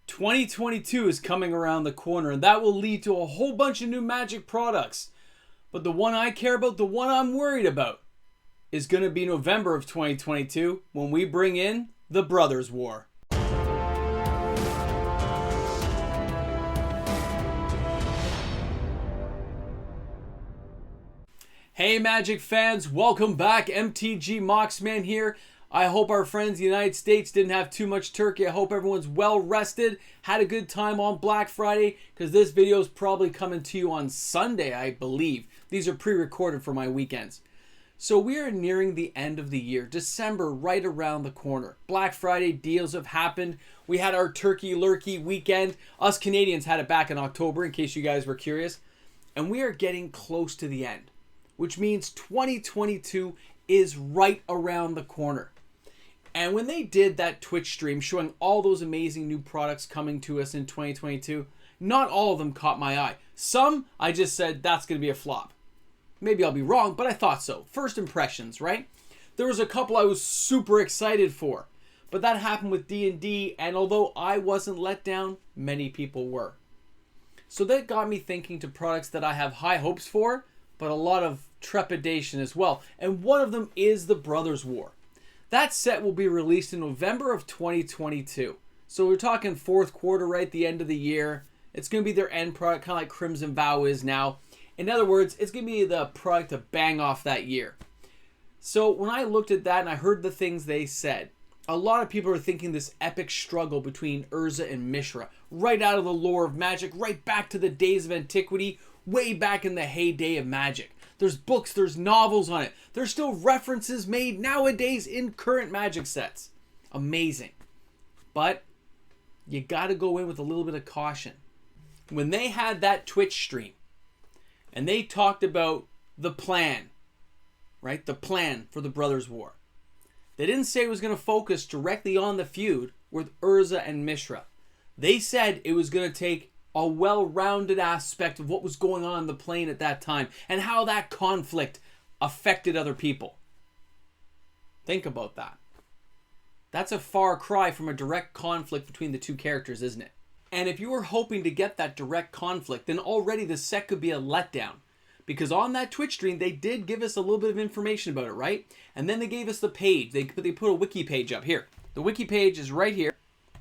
2022 is coming around the corner, and that will lead to a whole bunch of new Magic products. But the one I care about, the one I'm worried about, is going to be November of 2022 when we bring in the Brothers War. Hey Magic fans, welcome back. MTG Moxman here. I hope our friends in the United States didn't have too much turkey. I hope everyone's well rested, had a good time on Black Friday, because this video is probably coming to you on Sunday, I believe. These are pre-recorded for my weekends. So we are nearing the end of the year. December right around the corner. Black Friday deals have happened. We had our turkey lurkey weekend. Us Canadians had it back in October, in case you guys were curious. And we are getting close to the end, which means 2022 is right around the corner. And when they did that Twitch stream showing all those amazing new products coming to us in 2022, not all of them caught my eye. Some, I just said, that's going to be a flop. Maybe I'll be wrong, but I thought so. First impressions, right? There was a couple I was super excited for. But that happened with D&D, and although I wasn't let down, many people were. So that got me thinking to products that I have high hopes for, but a lot of trepidation as well. And one of them is the Brothers War. That set will be released in November of 2022. So we're talking fourth quarter, right? The end of the year. It's going to be their end product, kind of like Crimson Vow is now. In other words, it's going to be the product to bang off that year. So when I looked at that and I heard the things they said, a lot of people are thinking this epic struggle between Urza and Mishra, right out of the lore of Magic, right back to the days of antiquity, way back in the heyday of Magic. There's books, there's novels on it. There's still references made nowadays in current Magic sets. Amazing. But you got to go in with a little bit of caution. When they had that Twitch stream and they talked about the plan, right? The plan for the Brothers War. They didn't say it was going to focus directly on the feud with Urza and Mishra. They said it was going to take a well-rounded aspect of what was going on the plane at that time and how that conflict affected other people. Think about that. That's a far cry from a direct conflict between the two characters, isn't it? And if you were hoping to get that direct conflict, then already the set could be a letdown. Because on that Twitch stream, they did give us a little bit of information about it, right? And then they gave us the page. They put a wiki page up here. The wiki page is right here.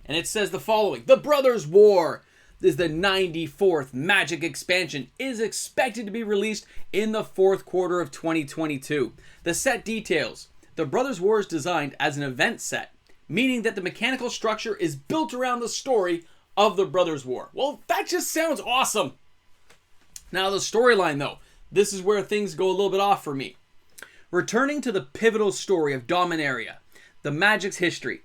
And it says the following. The Brothers War is the 94th Magic expansion, is expected to be released in the fourth quarter of 2022. The set details. The Brothers War is designed as an event set, meaning that the mechanical structure is built around the story of the Brothers War. Well, that just sounds awesome. Now the storyline though, this is where things go a little bit off for me. Returning to the pivotal story of Dominaria, the Magic's history.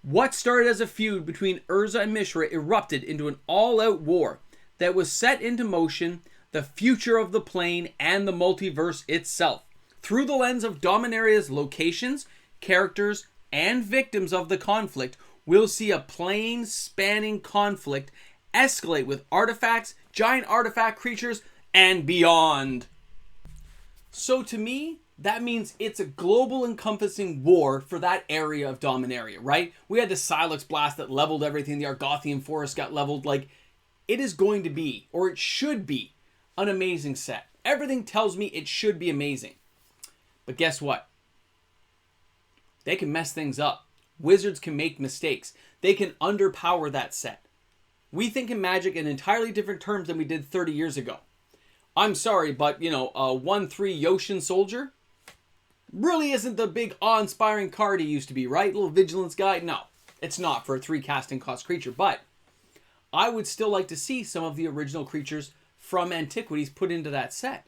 What started as a feud between Urza and Mishra erupted into an all-out war that was set into motion the future of the plane and the multiverse itself. Through the lens of Dominaria's locations, characters, and victims of the conflict, we'll see a plane-spanning conflict escalate with artifacts, giant artifact creatures, and beyond. So to me, that means it's a global encompassing war for that area of Dominaria, right? We had the Silex Blast that leveled everything. The Argothian Forest got leveled. Like, it is going to be, or it should be, an amazing set. Everything tells me it should be amazing. But guess what? They can mess things up. Wizards can make mistakes. They can underpower that set. We think in Magic in entirely different terms than we did 30 years ago. I'm sorry, but, you know, a 1/3 Yoshin Soldier really isn't the big awe-inspiring card he used to be, right? Little Vigilance guy? No, it's not for a 3 casting cost creature, but I would still like to see some of the original creatures from Antiquities put into that set.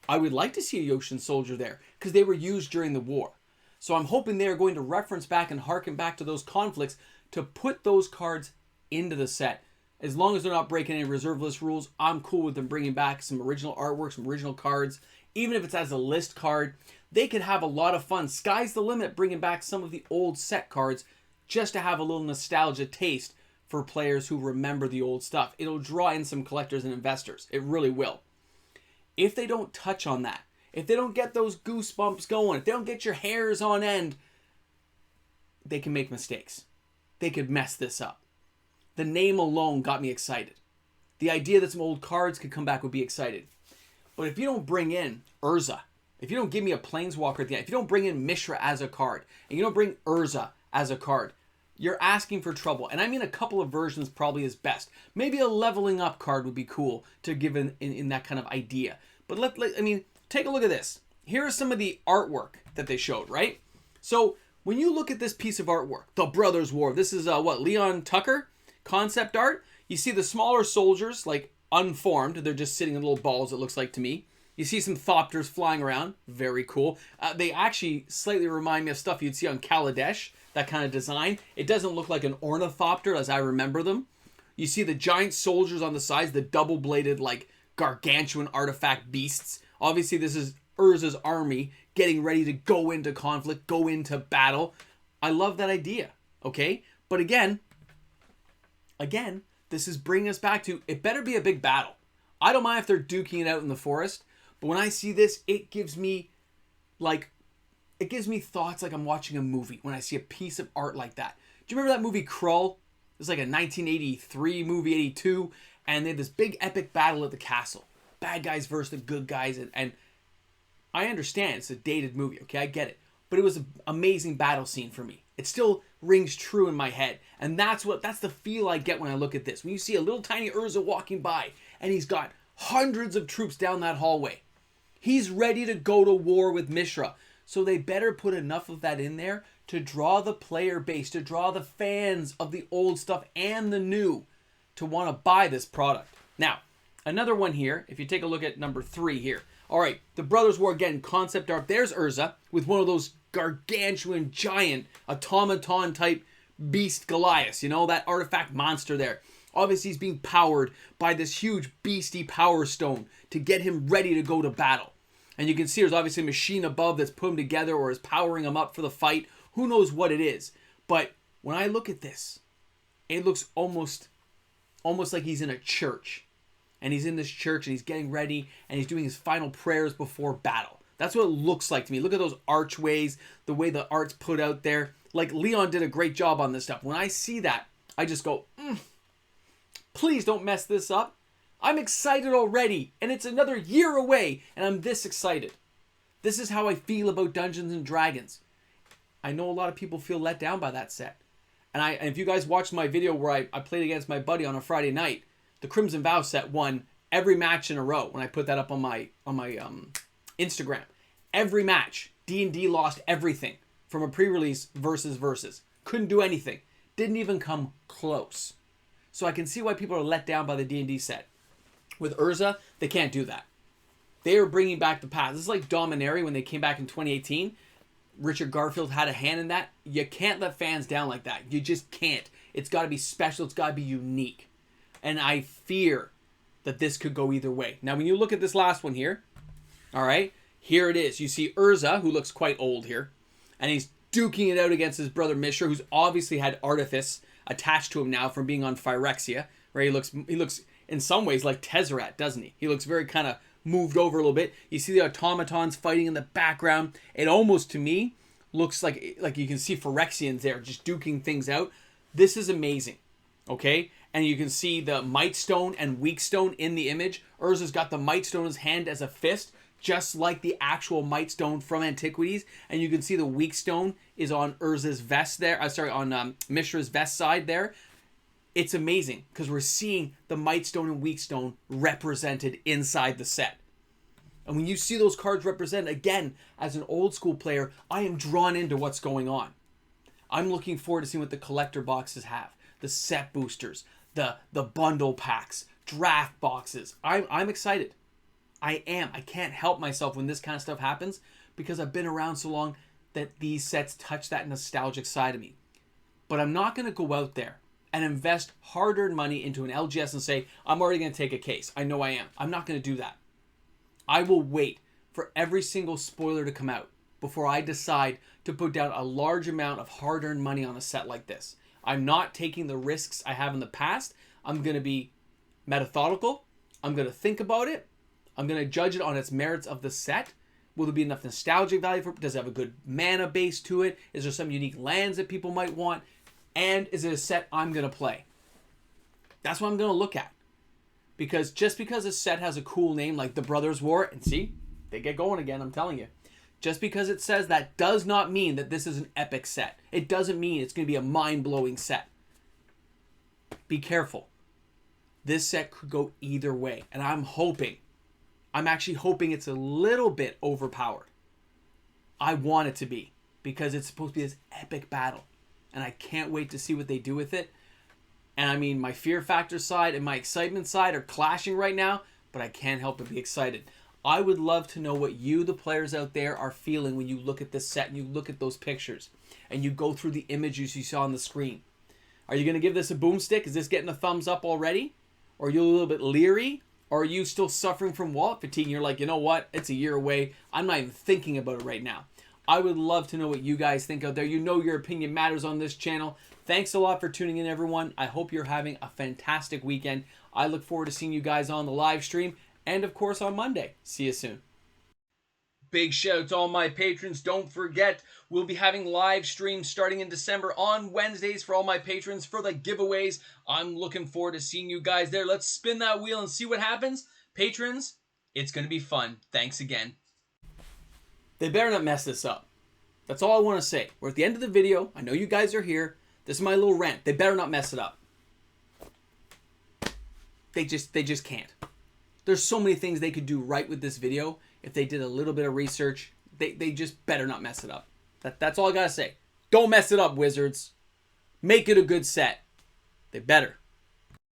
I would like to see a Yoshin Soldier there, because they were used during the war. So I'm hoping they are going to reference back and harken back to those conflicts to put those cards into the set. As long as they're not breaking any reserve list rules, I'm cool with them bringing back some original artwork, some original cards. Even if it's as a list card, they could have a lot of fun. Sky's the limit bringing back some of the old set cards just to have a little nostalgia taste for players who remember the old stuff. It'll draw in some collectors and investors. It really will. If they don't touch on that, if they don't get those goosebumps going, if they don't get your hairs on end, they can make mistakes. They could mess this up. The name alone got me excited. The idea that some old cards could come back would be excited. But if you don't bring in Urza, if you don't give me a Planeswalker at the end, if you don't bring in Mishra as a card, and you don't bring Urza as a card, you're asking for trouble. And I mean, a couple of versions probably is best. Maybe a leveling up card would be cool to give in that kind of idea. But take a look at this. Here is some of the artwork that they showed, right? So when you look at this piece of artwork, The Brothers' War, this is Leon Tucker concept art. You see the smaller soldiers, like unformed. They're just sitting in little balls, it looks like to me. You see some Thopters flying around. Very cool. They actually slightly remind me of stuff you'd see on Kaladesh, that kind of design. It doesn't look like an Ornithopter as I remember them. You see the giant soldiers on the sides, the double-bladed, like, gargantuan artifact beasts. Obviously, this is Urza's army getting ready to go into conflict, go into battle. I love that idea, okay? But again, this is bringing us back to, it better be a big battle. I don't mind if they're duking it out in the forest, but when I see this, it gives me thoughts like I'm watching a movie when I see a piece of art like that. Do you remember that movie Krull? It was like a 1983 movie, 82, and they had this big epic battle at the castle. Bad guys versus the good guys, and I understand it's a dated movie, okay? I get it. But it was an amazing battle scene for me. It still rings true in my head. And that's the feel I get when I look at this. When you see a little tiny Urza walking by, and he's got hundreds of troops down that hallway. He's ready to go to war with Mishra. So they better put enough of that in there to draw the player base, to draw the fans of the old stuff and the new to want to buy this product. Now, another one here, if you take a look at number 3 here. All right, The Brothers' War, again, concept art. There's Urza with one of those gargantuan, giant, automaton-type beast Goliaths. You know, that artifact monster there. Obviously, he's being powered by this huge beastie power stone to get him ready to go to battle. And you can see there's obviously a machine above that's put him together or is powering him up for the fight. Who knows what it is. But when I look at this, it looks almost like he's in a church. And he's in this church and he's getting ready and he's doing his final prayers before battle. That's what it looks like to me. Look at those archways, the way the art's put out there. Like, Leon did a great job on this stuff. When I see that, I just go, please don't mess this up. I'm excited already, and it's another year away, and I'm this excited. This is how I feel about Dungeons and Dragons. I know a lot of people feel let down by that set. And if you guys watched my video where I played against my buddy on a Friday night, the Crimson Vow set won every match in a row when I put that up on my Instagram. Every match. D&D lost everything from a pre-release versus. Couldn't do anything. Didn't even come close. So I can see why people are let down by the D&D set. With Urza, they can't do that. They are bringing back the past. This is like Dominaria when they came back in 2018. Richard Garfield had a hand in that. You can't let fans down like that. You just can't. It's got to be special. It's got to be unique. And I fear that this could go either way. Now, when you look at this last one here, all right, here it is. You see Urza, who looks quite old here, and he's duking it out against his brother Mishra, who's obviously had Artifice attached to him now from being on Phyrexia, right? He looks in some ways like Tezzeret, doesn't he? He looks very kind of moved over a little bit. You see the automatons fighting in the background. It almost, to me, looks like you can see Phyrexians there just duking things out. This is amazing, okay? And you can see the Might Stone and Weak Stone in the image. Urza's got the Might Stone in his hand as a fist, just like the actual Might Stone from Antiquities. And you can see the Weak Stone is on Urza's vest there. On Mishra's vest side there. It's amazing because we're seeing the Might Stone and Weak Stone represented inside the set. And when you see those cards represented, again, as an old school player, I am drawn into what's going on. I'm looking forward to seeing what the collector boxes have. The set boosters, the bundle packs, draft boxes. I'm excited. I am. I can't help myself when this kind of stuff happens because I've been around so long that these sets touch that nostalgic side of me. But I'm not going to go out there and invest hard-earned money into an LGS and say, I'm already going to take a case. I know I am. I'm not going to do that. I will wait for every single spoiler to come out before I decide to put down a large amount of hard-earned money on a set like this. I'm not taking the risks I have in the past. I'm going to be methodical. I'm going to think about it. I'm going to judge it on its merits of the set. Will there be enough nostalgic value for it? Does it have a good mana base to it? Is there some unique lands that people might want? And is it a set I'm going to play? That's what I'm going to look at. Because just because a set has a cool name like the Brothers War, and see, they get going again, I'm telling you. Just because it says that does not mean that this is an epic set. It doesn't mean it's going to be a mind-blowing set. Be careful. This set could go either way. And I'm actually hoping it's a little bit overpowered. I want it to be. Because it's supposed to be this epic battle. And I can't wait to see what they do with it. And I mean, my fear factor side and my excitement side are clashing right now. But I can't help but be excited. I would love to know what you, the players out there, are feeling when you look at this set and you look at those pictures. And you go through the images you saw on the screen. Are you going to give this a boomstick? Is this getting a thumbs up already? Or are you a little bit leery? Or are you still suffering from wallet fatigue and you're like, you know what? It's a year away. I'm not even thinking about it right now. I would love to know what you guys think out there. You know your opinion matters on this channel. Thanks a lot for tuning in, everyone. I hope you're having a fantastic weekend. I look forward to seeing you guys on the live stream and, of course, on Monday. See you soon. Big shout out to all my patrons. Don't forget, we'll be having live streams starting in December on Wednesdays for all my patrons for the giveaways. I'm looking forward to seeing you guys there. Let's spin that wheel and see what happens. Patrons, it's going to be fun. Thanks again. They better not mess this up. That's all I want to say. We're at the end of the video. I know you guys are here. This is my little rant. They better not mess it up. They just can't. There's so many things they could do right with this video if they did a little bit of research. They just better not mess it up. That's all I gotta say. Don't mess it up, Wizards. Make it a good set. They better.